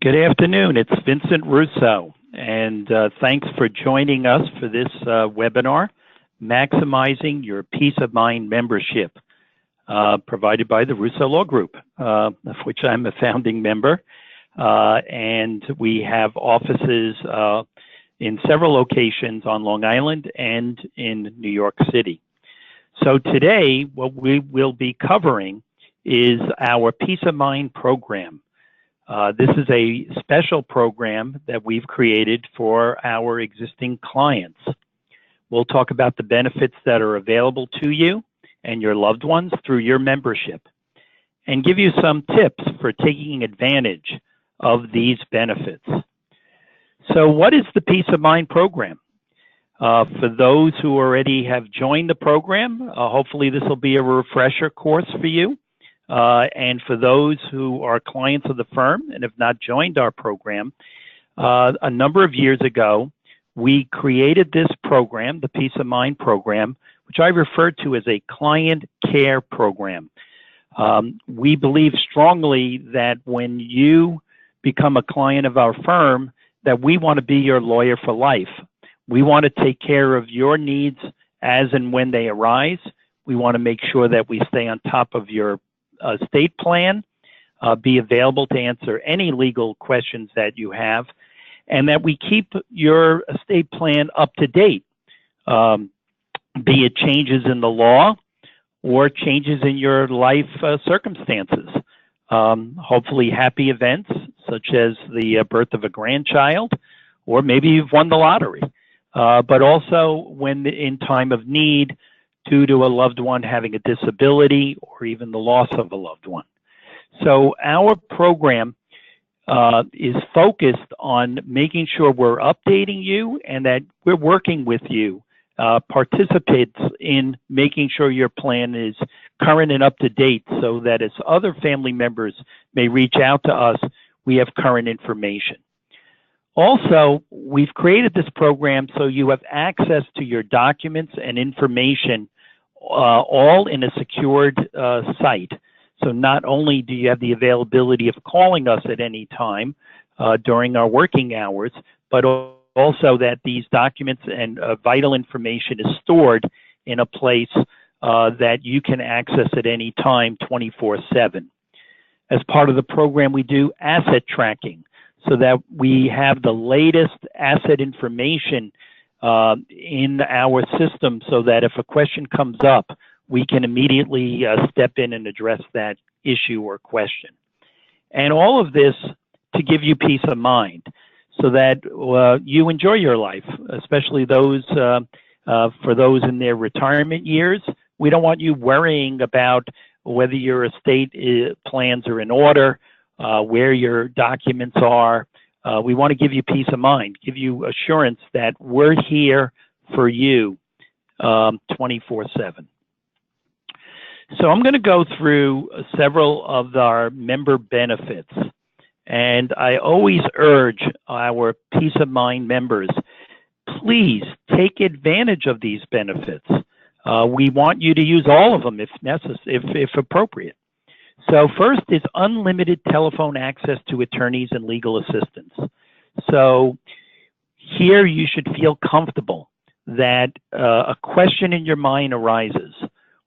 Good afternoon. It's Vincent Russo, and thanks for joining us for this webinar, Maximizing Your Peace of Mind Membership, provided by the Russo Law Group, of which I'm a founding member. And we have offices in several locations on Long Island and in New York City. So today, what we will be covering is our Peace of Mind program. This is a special program that we've created for our existing clients. We'll talk about the benefits that are available to you and your loved ones through your membership, and give you some tips for taking advantage of these benefits. So what is the Peace of Mind program? For those who already have joined the program, hopefully this will be a refresher course for you. And for those who are clients of the firm and have not joined our program, a number of years ago, we created this program, the Peace of Mind program, which I refer to as a client care program. We believe strongly that when you become a client of our firm, that we want to be your lawyer for life. We want to take care of your needs as and when they arise. We want to make sure that we stay on top of your estate plan, be available to answer any legal questions that you have, and that we keep your estate plan up to date, be it changes in the law or changes in your life circumstances. Hopefully happy events such as the birth of a grandchild, or maybe you've won the lottery, but also when in time of need, due to a loved one having a disability or even the loss of a loved one. So our program is focused on making sure we're updating you and that we're working with you, participants in making sure your plan is current and up to date, so that as other family members may reach out to us, we have current information. Also, we've created this program so you have access to your documents and information all in a secured site. So not only do you have the availability of calling us at any time during our working hours, but also that these documents and vital information is stored in a place that you can access at any time 24/7. As part of the program, we do asset tracking so that we have the latest asset information in our system, so that if a question comes up, we can immediately step in and address that issue or question. And all of this to give you peace of mind, so that you enjoy your life, especially those for those in their retirement years. We don't want you worrying about whether your estate plans are in order, where your documents are. We want to give you peace of mind, give you assurance that we're here for you 24/7. So I'm going to go through several of our member benefits. And I always urge our Peace of Mind members, please take advantage of these benefits. We want you to use all of them if necessary, if appropriate. So first is unlimited telephone access to attorneys and legal assistants. So here you should feel comfortable that a question in your mind arises,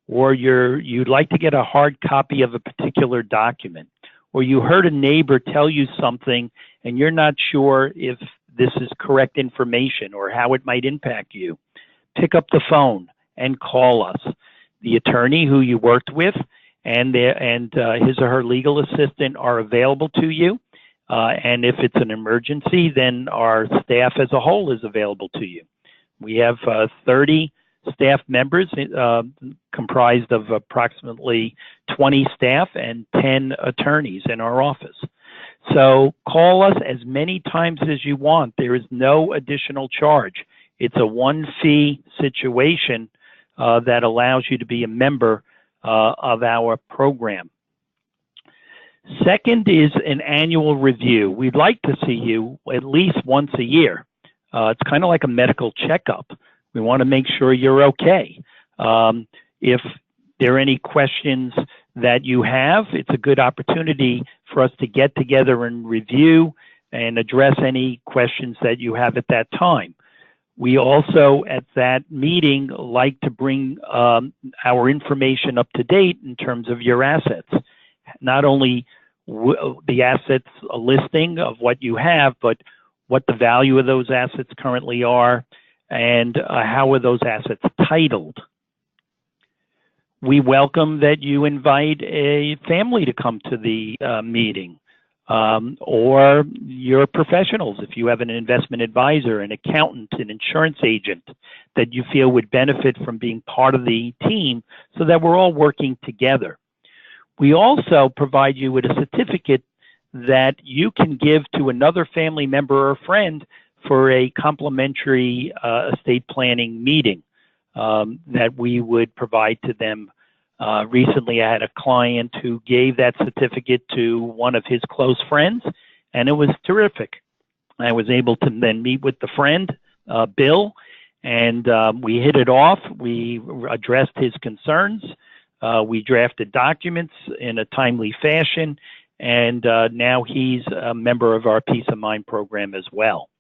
or you'd like to get a hard copy of a particular document, or you heard a neighbor tell you something and you're not sure if this is correct information or how it might impact you. Pick up the phone and call us. The attorney who you worked with and his or her legal assistant are available to you. And if it's an emergency, then our staff as a whole is available to you. We have 30 staff members comprised of approximately 20 staff and 10 attorneys in our office. So call us as many times as you want. There is no additional charge. It's a one-fee situation that allows you to be a member of our program. Second is an annual review. We'd like to see you at least once a year. It's kind of like a medical checkup. We want to make sure you're okay. If there are any questions that you have, it's a good opportunity for us to get together and review and address any questions that you have at that time. We also, at that meeting, like to bring our information up to date in terms of your assets. Not only the assets listing of what you have, but what the value of those assets currently are, and how are those assets titled. We welcome that you invite a family to come to the meeting, or your professionals. If you have an investment advisor, an accountant, an insurance agent that you feel would benefit from being part of the team so that we're all working together. We also provide you with a certificate that you can give to another family member or friend for a complimentary estate planning meeting that we would provide to them. Recently, I had a client who gave that certificate to one of his close friends, and it was terrific. I was able to then meet with the friend, Bill, and we hit it off. We addressed his concerns. We drafted documents in a timely fashion, and now he's a member of our Peace of Mind program as well.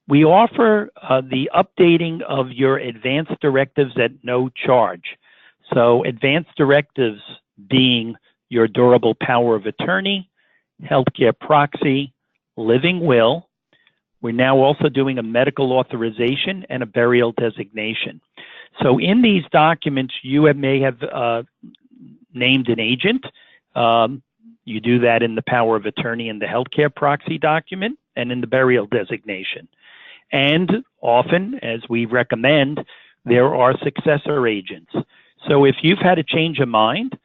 We offer the updating of your advanced directives at no charge. So advanced directives being your durable power of attorney, healthcare proxy, living will. We're now also doing a medical authorization and a burial designation. So in these documents, you may have named an agent. You do that in the power of attorney in the healthcare proxy document and in the burial designation. And often, as we recommend, there are successor agents. So if you've had a change of mind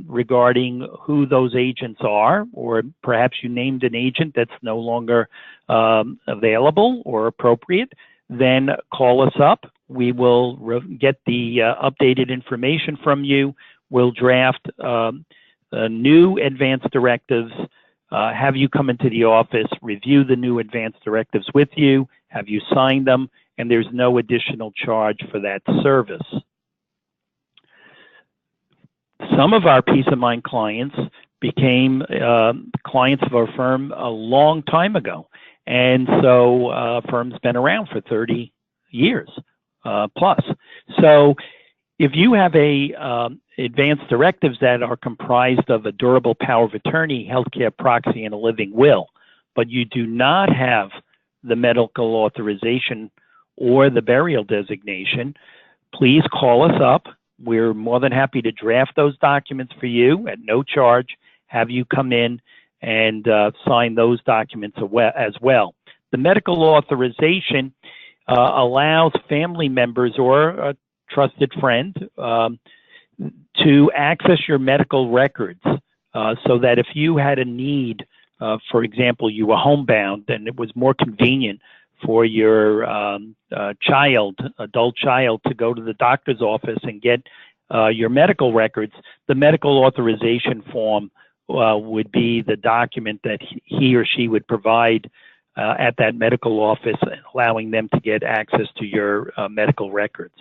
regarding who those agents are, or perhaps you named an agent that's no longer available or appropriate, then call us up. We will get the updated information from you. We'll draft new advanced directives, have you come into the office, review the new advanced directives with you, have you signed them, and there's no additional charge for that service. Some of our Peace of Mind clients became clients of our firm a long time ago. And so firm's been around for 30 years plus. So if you have advanced directives that are comprised of a durable power of attorney, healthcare proxy, and a living will, but you do not have the medical authorization or the burial designation, please call us up. We're more than happy to draft those documents for you at no charge, have you come in and sign those documents as well. The medical authorization allows family members or a trusted friend to access your medical records so that if you had a need, for example, you were homebound and it was more convenient for your adult child to go to the doctor's office and get your medical records, the medical authorization form would be the document that he or she would provide at that medical office, allowing them to get access to your medical records.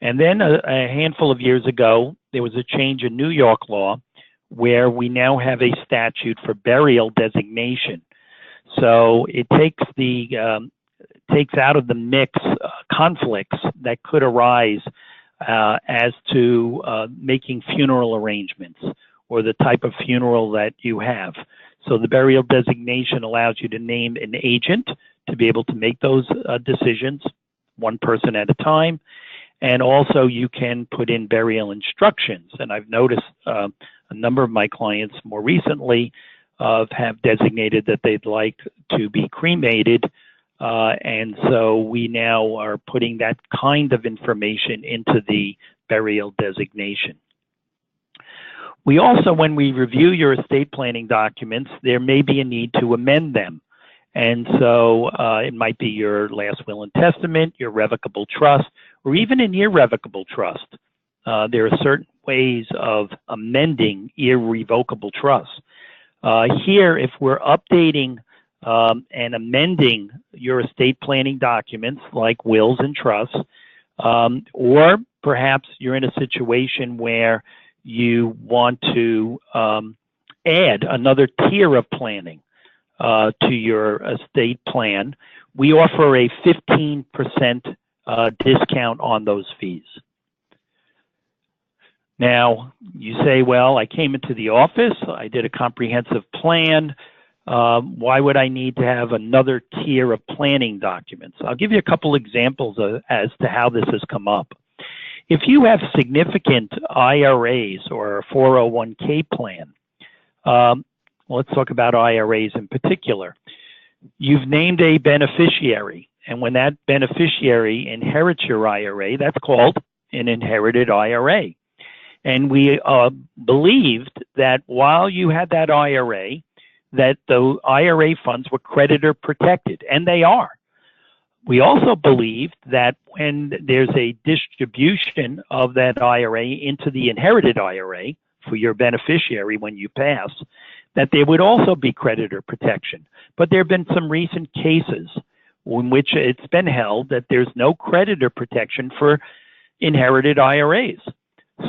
And then a handful of years ago, there was a change in New York law where we now have a statute for burial designation. So it takes takes out of the mix conflicts that could arise as to making funeral arrangements or the type of funeral that you have. So the burial designation allows you to name an agent to be able to make those decisions, one person at a time. And also you can put in burial instructions. And I've noticed a number of my clients more recently have designated that they'd like to be cremated. And so we now are putting that kind of information into the burial designation. We also, when we review your estate planning documents, there may be a need to amend them. And so it might be your last will and testament, your revocable trust, or even an irrevocable trust. There are certain ways of amending irrevocable trusts. Here, if we're updating and amending your estate planning documents like wills and trusts, or perhaps you're in a situation where you want to add another tier of planning. to your estate plan, we offer a 15% discount on those fees. Now, you say, well, I came into the office, I did a comprehensive plan. Why would I need to have another tier of planning documents? I'll give you a couple examples as to how this has come up. If you have significant IRAs or a 401k plan, let's talk about IRAs in particular. You've named a beneficiary, and when that beneficiary inherits your IRA, that's called an inherited IRA. And we believed that while you had that IRA, that the IRA funds were creditor protected, and they are. We also believed that when there's a distribution of that IRA into the inherited IRA for your beneficiary when you pass, that there would also be creditor protection. But there have been some recent cases in which it's been held that there's no creditor protection for inherited IRAs.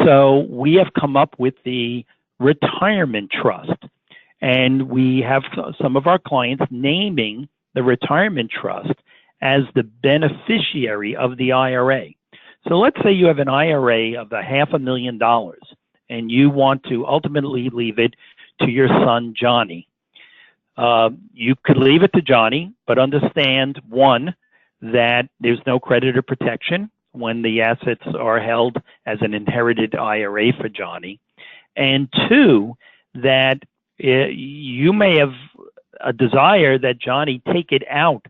So we have come up with the retirement trust, and we have some of our clients naming the retirement trust as the beneficiary of the IRA. So let's say you have an IRA of $500,000 and you want to ultimately leave it to your son, Johnny. You could leave it to Johnny, but understand, one, that there's no creditor protection when the assets are held as an inherited IRA for Johnny. And two, that you may have a desire that Johnny take it out,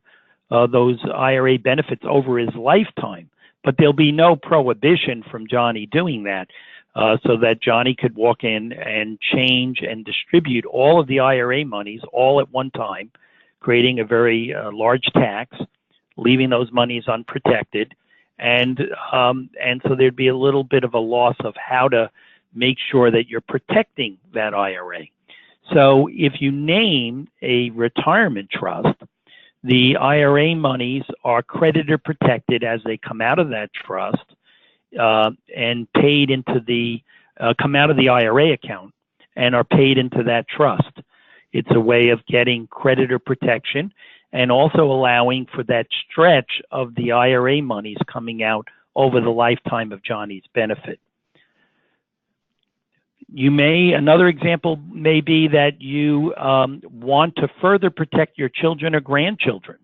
those IRA benefits over his lifetime, but there'll be no prohibition from Johnny doing that, so that Johnny could walk in and change and distribute all of the IRA monies all at one time, creating a very large tax, leaving those monies unprotected. And so there'd be a little bit of a loss of how to make sure that you're protecting that IRA. So if you name a retirement trust, the IRA monies are creditor protected as they come out of that trust and paid into the, come out of the IRA account and are paid into that trust. It's a way of getting creditor protection and also allowing for that stretch of the IRA monies coming out over the lifetime of Johnny's benefit. Another example may be that you want to further protect your children or grandchildren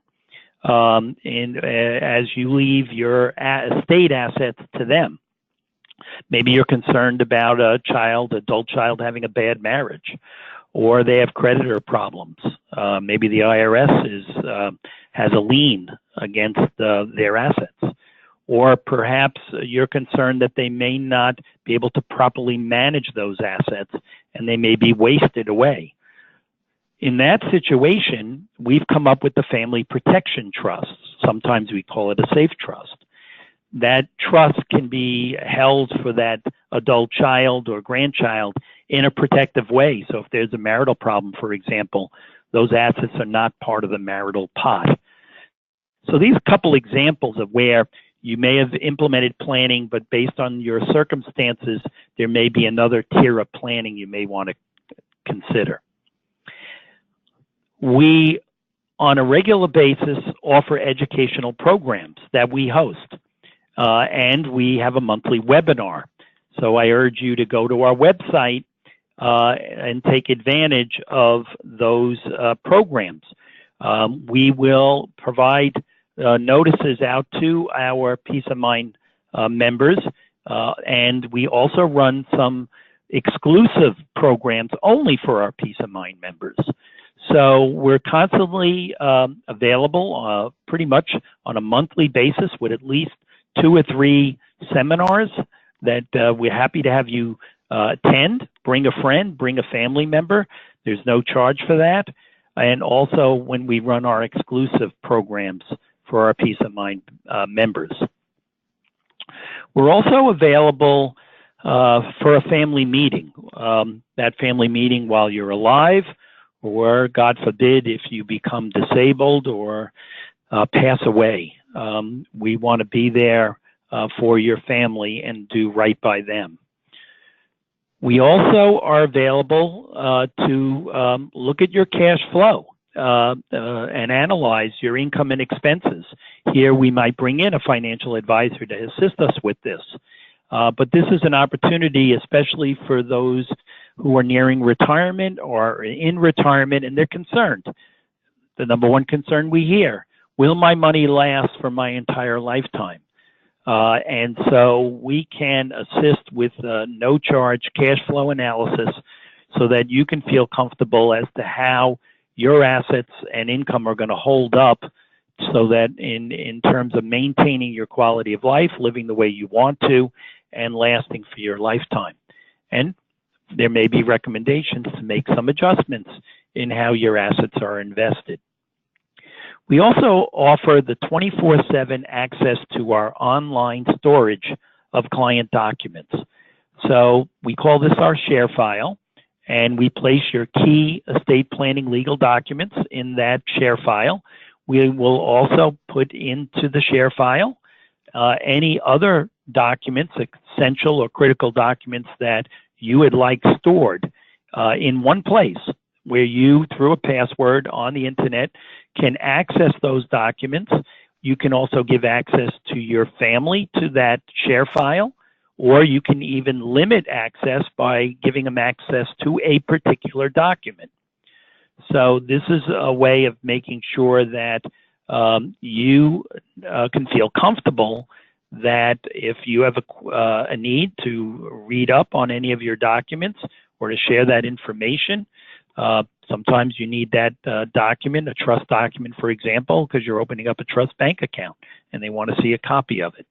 as you leave your estate assets to them. Maybe you're concerned about a adult child having a bad marriage, or they have creditor problems. Maybe the IRS has a lien against their assets. Or perhaps you're concerned that they may not be able to properly manage those assets and they may be wasted away. In that situation, we've come up with the Family Protection Trust. Sometimes we call it a safe trust. That trust can be held for that adult child or grandchild in a protective way. So if there's a marital problem, for example, those assets are not part of the marital pot. So these are a couple examples of where you may have implemented planning, but based on your circumstances, there may be another tier of planning you may want to consider. We, on a regular basis, offer educational programs that we host, and we have a monthly webinar. So I urge you to go to our website and take advantage of those programs. We will provide notices out to our Peace of Mind members, and we also run some exclusive programs only for our Peace of Mind members. So we're constantly available pretty much on a monthly basis with at least 2 or 3 seminars that we're happy to have you attend. Bring a friend, bring a family member. There's no charge for that. And also when we run our exclusive programs for our Peace of Mind members. We're also available for a family meeting. That family meeting while you're alive, or God forbid, if you become disabled or pass away. We want to be there for your family and do right by them. We also are available to look at your cash flow and analyze your income and expenses. Here we might bring in a financial advisor to assist us with this. But this is an opportunity, especially for those who are nearing retirement or in retirement and they're concerned. The number one concern we hear, will my money last for my entire lifetime? And so we can assist with no charge cash flow analysis so that you can feel comfortable as to how your assets and income are going to hold up, so that in terms of maintaining your quality of life, living the way you want to, and lasting for your lifetime. And there may be recommendations to make some adjustments in how your assets are invested. We also offer the 24/7 access to our online storage of client documents. So we call this our share file, and we place your key estate planning legal documents in that share file. We will also put into the share file any other documents, essential or critical documents that you would like stored in one place, where you, through a password on the internet, can access those documents. You can also give access to your family to that share file, or you can even limit access by giving them access to a particular document. So this is a way of making sure that you can feel comfortable that if you have a need to read up on any of your documents or to share that information, sometimes you need that document, a trust document, for example, because you're opening up a trust bank account and they want to see a copy of it.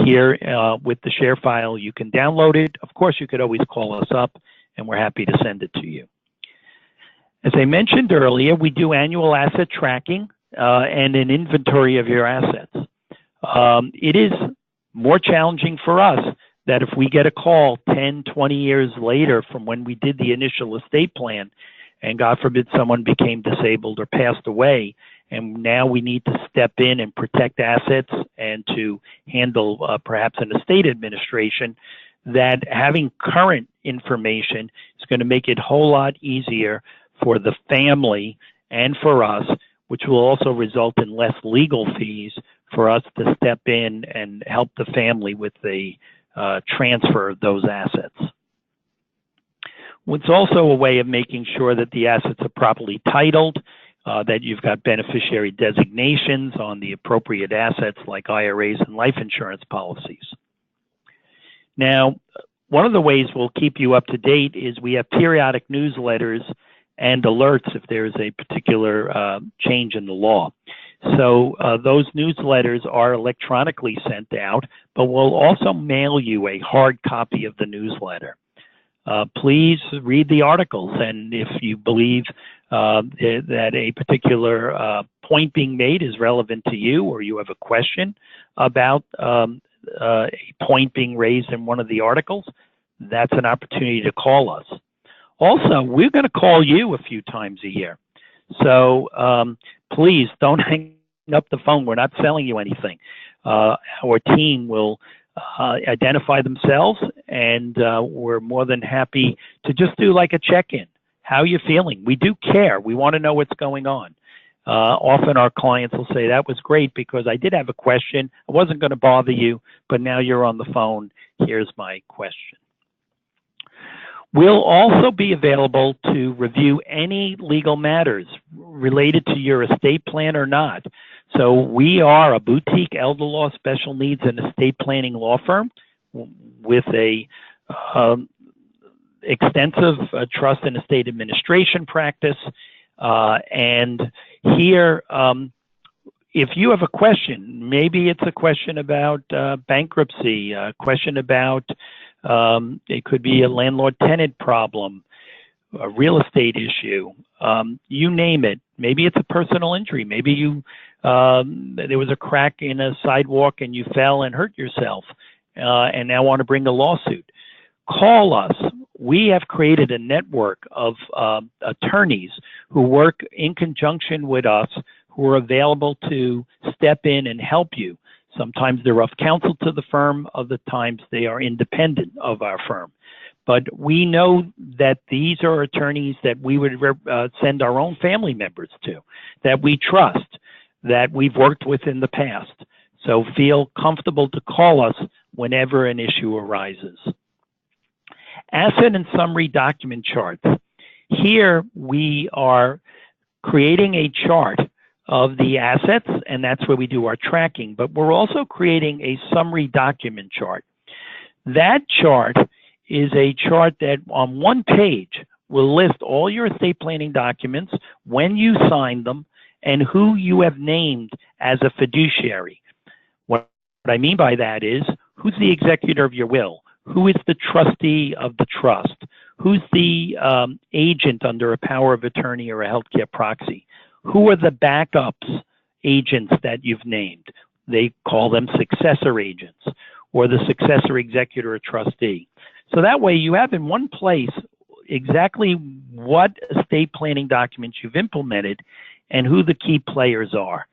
Here with the share file, you can download it. Of course, you could always call us up and we're happy to send it to you. As I mentioned earlier, we do annual asset tracking and an inventory of your assets. It is more challenging for us that if we get a call 10, 20 years later from when we did the initial estate plan, and God forbid someone became disabled or passed away, and now we need to step in and protect assets and to handle perhaps an estate administration, that having current information is going to make it a whole lot easier for the family and for us, which will also result in less legal fees for us to step in and help the family with the transfer of those assets. It's also a way of making sure that the assets are properly titled, that you've got beneficiary designations on the appropriate assets like IRAs and life insurance policies. Now, one of the ways we'll keep you up to date is we have periodic newsletters and alerts if there's a particular change in the law. So those newsletters are electronically sent out, but we'll also mail you a hard copy of the newsletter. Please read the articles, and if you believe that a particular point being made is relevant to you, or you have a question about a point being raised in one of the articles, that's an opportunity to call us. Also, we're going to call you a few times a year. So please don't hang up the phone. We're not selling you anything. Our team will identify themselves, and we're more than happy to just do like a check-in. How are you feeling? We do care. We want to know what's going on. Often our clients will say, that was great because I did have a question. I wasn't going to bother you, but now you're on the phone. Here's my question. We'll also be available to review any legal matters related to your estate plan or not. So we are a boutique elder law special needs and estate planning law firm with a extensive trust and estate administration practice. And here, if you have a question, maybe it's a question about bankruptcy, a question about it could be a landlord-tenant problem, a real estate issue, you name it. Maybe it's a personal injury. Maybe you there was a crack in a sidewalk and you fell and hurt yourself and now want to bring a lawsuit. Call us. We have created a network of attorneys who work in conjunction with us, who are available to step in and help you. Sometimes they're of counsel to the firm, other times they are independent of our firm. But we know that these are attorneys that we would send our own family members to, that we trust, that we've worked with in the past. So feel comfortable to call us whenever an issue arises. Asset and summary document charts. Here we are creating a chart of the assets, and that's where we do our tracking, but we're also creating a summary document chart. That chart is a chart that on one page will list all your estate planning documents, when you signed them, and who you have named as a fiduciary. What I mean by that is, who's the executor of your will? Who is the trustee of the trust? Who's the agent under a power of attorney or a healthcare proxy? Who are the backups agents that you've named? They call them successor agents, or the successor executor or trustee. So that way you have in one place exactly what estate planning documents you've implemented and who the key players are.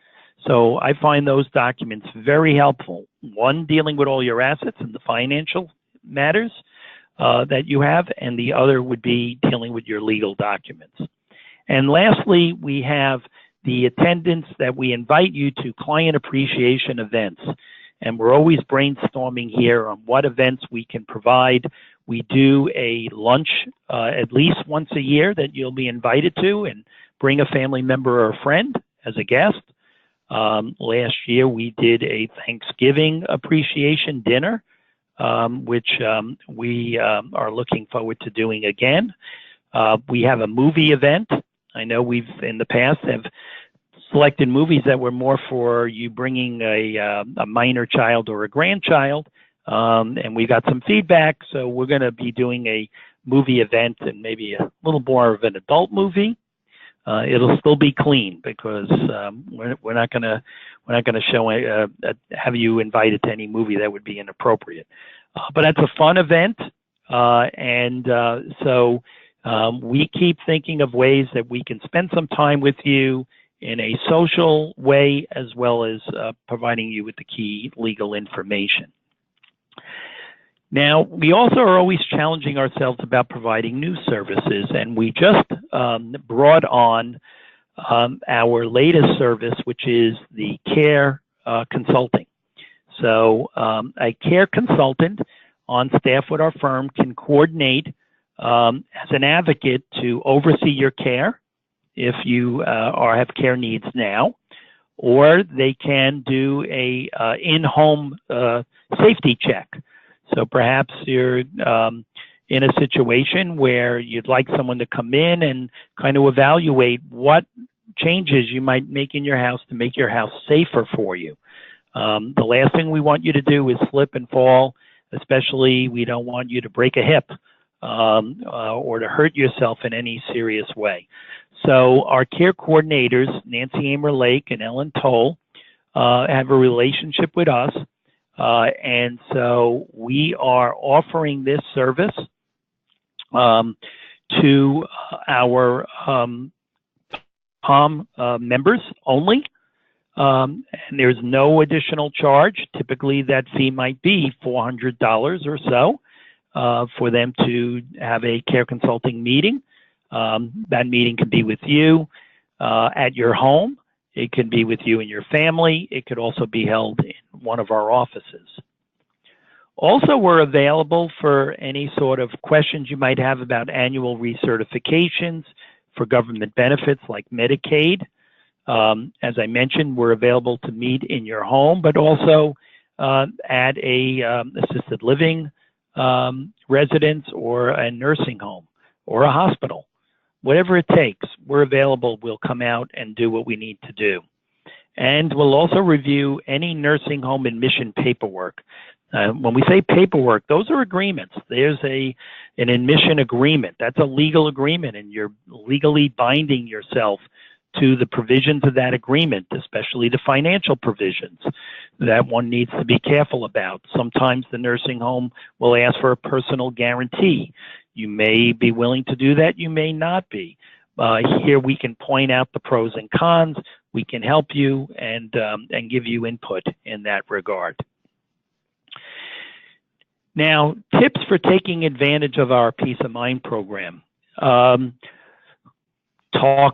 So I find those documents very helpful. One, dealing with all your assets and the financial matters that you have, and the other would be dealing with your legal documents. And lastly, we have the attendance that we invite you to client appreciation events. And we're always brainstorming here on what events we can provide. We do a lunch at least once a year that you'll be invited to, and bring a family member or a friend as a guest. Last year we did a Thanksgiving appreciation dinner, which we are looking forward to doing again. We have a movie event. I know we've in the past have selected movies that were more for you bringing a minor child or a grandchild, and we got some feedback, so we're going to be doing a movie event and maybe a little more of an adult movie. It'll still be clean because we're not going to show have you invited to any movie that would be inappropriate. But that's a fun event, so we keep thinking of ways that we can spend some time with you in a social way, as well as providing you with the key legal information. Now, we also are always challenging ourselves about providing new services, and we just brought on our latest service, which is the Kerr Consulting. So a Kerr consultant on staff with our firm can coordinate as an advocate to oversee your care if you have care needs now, or they can do a in-home safety check. So perhaps you're in a situation where you'd like someone to come in and kind of evaluate what changes you might make in your house to make your house safer for you. The last thing we want you to do is slip and fall, especially we don't want you to break a hip or to hurt yourself in any serious way. So our care coordinators, Nancy Amer-Lake and Ellen Toll, have a relationship with us. And so we are offering this service to our POM members only. And there's no additional charge. Typically that fee might be $400 or so for them to have a Kerr Consulting meeting. That meeting can be with you at your home. It can be with you and your family. It could also be held in one of our offices. Also, we're available for any sort of questions you might have about annual recertifications for government benefits like Medicaid. As I mentioned, we're available to meet in your home, but also at a assisted living residence or a nursing home or a hospital. Whatever it takes, we're available. We'll come out and do what we need to do. And we'll also review any nursing home admission paperwork. When we say paperwork, those are agreements. There's an admission agreement. That's a legal agreement, and you're legally binding yourself to the provisions of that agreement, especially the financial provisions that one needs to be careful about. Sometimes the nursing home will ask for a personal guarantee. You may be willing to do that, you may not be. Here we can point out the pros and cons. We can help you and give you input in that regard. Now, tips for taking advantage of our Peace of Mind program. Talk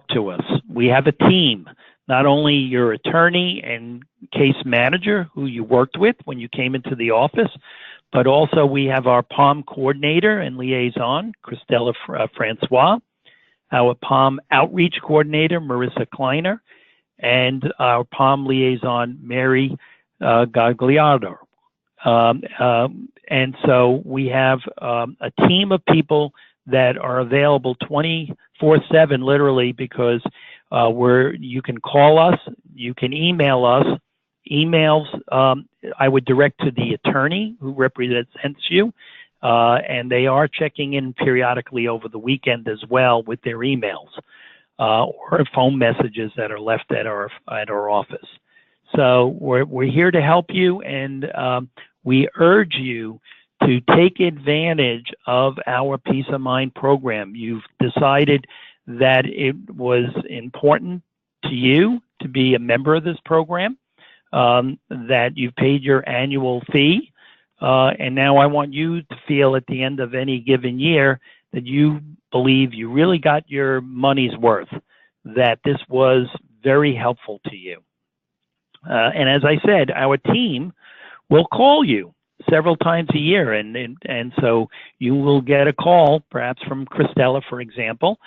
to us. We have a team, not only your attorney and case manager who you worked with when you came into the office, but also we have our POM coordinator and liaison, Christella Francois, our POM outreach coordinator, Marissa Kleiner, and our POM liaison, Mary Gagliardo. And so we have a team of people that are available 24/7, literally, because you can call us, you can email us. Emails I would direct to the attorney who represents you, and they are checking in periodically over the weekend as well with their emails or phone messages that are left at our office. So we're here to help you, and we urge you to take advantage of our Peace of Mind program. You've decided that it was important to you to be a member of this program, that you've paid your annual fee, and now I want you to feel at the end of any given year that you believe you really got your money's worth, that this was very helpful to you. And as I said, our team will call you several times a year, and so you will get a call, perhaps from Christella, for example,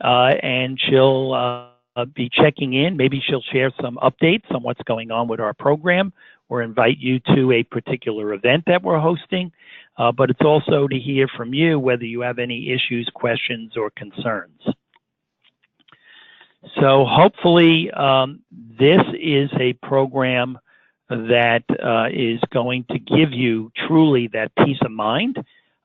and she'll be checking in. Maybe she'll share some updates on what's going on with our program or invite you to a particular event that we're hosting, but it's also to hear from you whether you have any issues, questions, or concerns. So hopefully this is a program that is going to give you truly that peace of mind.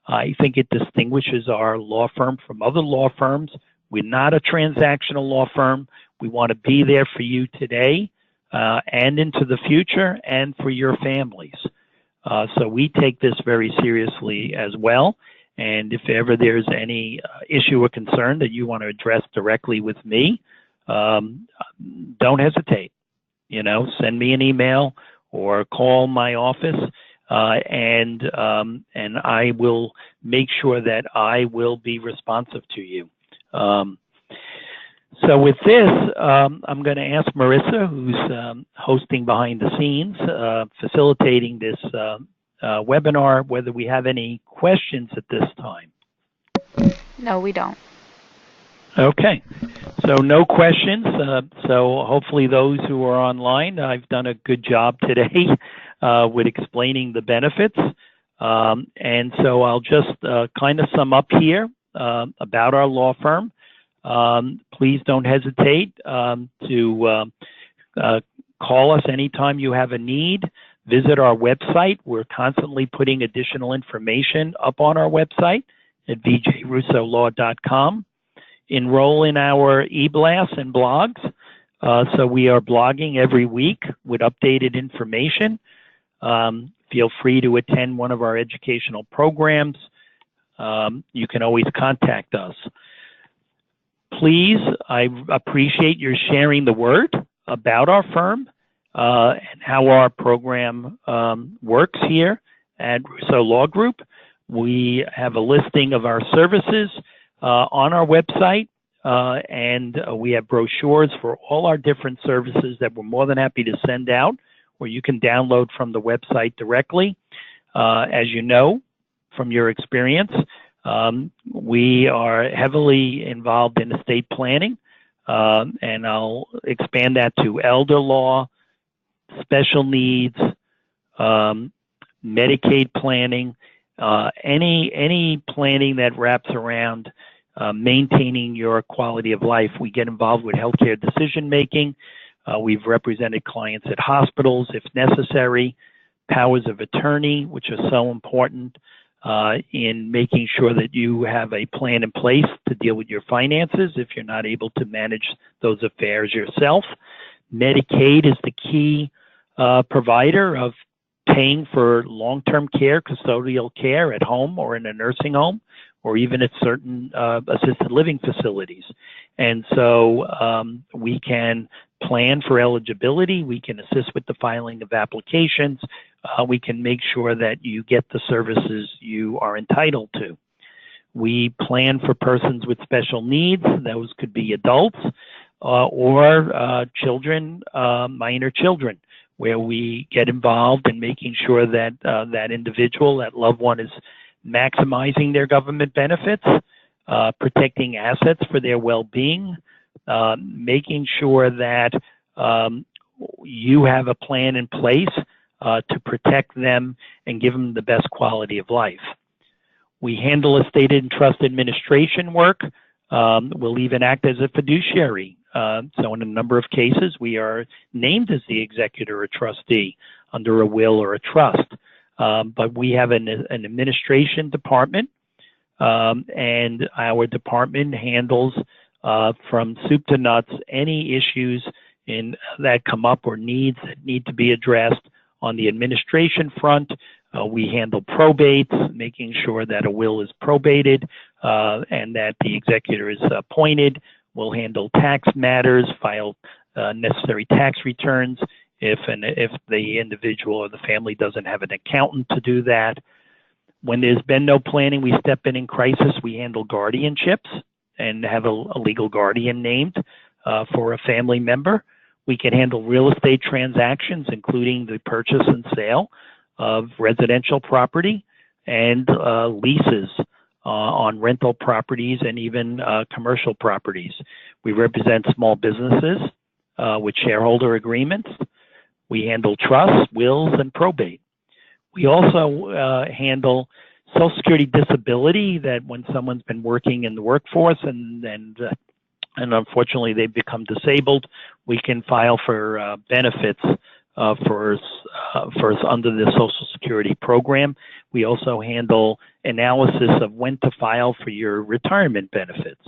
I think it distinguishes our law firm from other law firms. We're not a transactional law firm. We want to be there for you today and into the future and for your families. So we take this very seriously as well. And if ever there's any issue or concern that you want to address directly with me, don't hesitate. Send me an email or call my office, and I will make sure that I will be responsive to you. So with this, I'm going to ask Marissa, who's hosting behind the scenes, facilitating this webinar, whether we have any questions at this time. No, we don't. Okay, so no questions. So hopefully those who are online, I've done a good job today with explaining the benefits. And so I'll just kind of sum up here about our law firm. Please don't hesitate to call us anytime you have a need. Visit our website. We're constantly putting additional information up on our website at vjrussolaw.com. Enroll in our e-blasts and blogs. So we are blogging every week with updated information. Feel free to attend one of our educational programs. You can always contact us. Please, I appreciate your sharing the word about our firm and how our program works here at Russo Law Group. We have a listing of our services on our website, and we have brochures for all our different services that we're more than happy to send out, or you can download from the website directly. As you know from your experience, we are heavily involved in estate planning, and I'll expand that to elder law, special needs, Medicaid planning, any planning that wraps around maintaining your quality of life. We get involved with healthcare decision making. We've represented clients at hospitals if necessary, powers of attorney, which are so important in making sure that you have a plan in place to deal with your finances if you're not able to manage those affairs yourself. Medicaid is the key provider of paying for long-term care, custodial care at home or in a nursing home, or even at certain assisted living facilities. And so we can plan for eligibility. We can assist with the filing of applications. we can make sure that you get the services you are entitled to. We plan for persons with special needs. Those could be adults or children, minor children, where we get involved in making sure that that individual, that loved one, is maximizing their government benefits, protecting assets for their well-being, making sure that you have a plan in place to protect them and give them the best quality of life. We handle estate and trust administration work. We'll even act as a fiduciary. So in a number of cases, we are named as the executor or trustee under a will or a trust. But we have an administration department, and our department handles from soup to nuts any issues that come up or needs that need to be addressed on the administration front. We handle probates, making sure that a will is probated and that the executor is appointed. We'll handle tax matters, file necessary tax returns if the individual or the family doesn't have an accountant to do that. When there's been no planning, we step in crisis. We handle guardianships and have a legal guardian named for a family member. We can handle real estate transactions, including the purchase and sale of residential property and leases on rental properties and even commercial properties. We represent small businesses with shareholder agreements. We handle trusts, wills, and probate. We also handle Social Security disability, that when someone's been working in the workforce and unfortunately they've become disabled, we can file for benefits for us under the Social Security program. We also handle analysis of when to file for your retirement benefits.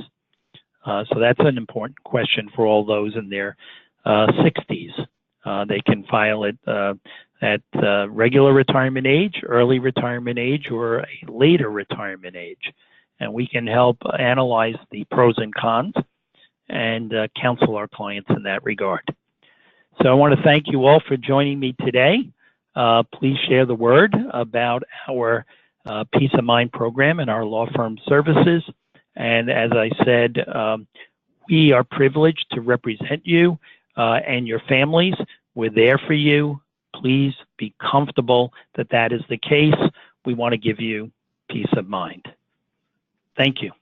So that's an important question for all those in their 60s. They can file it at regular retirement age, early retirement age, or a later retirement age. And we can help analyze the pros and cons and counsel our clients in that regard. So I want to thank you all for joining me today. Please share the word about our Peace of Mind program and our law firm services. And as I said, we are privileged to represent you and your families. We're there for you. Please be comfortable that that is the case. We want to give you peace of mind. Thank you.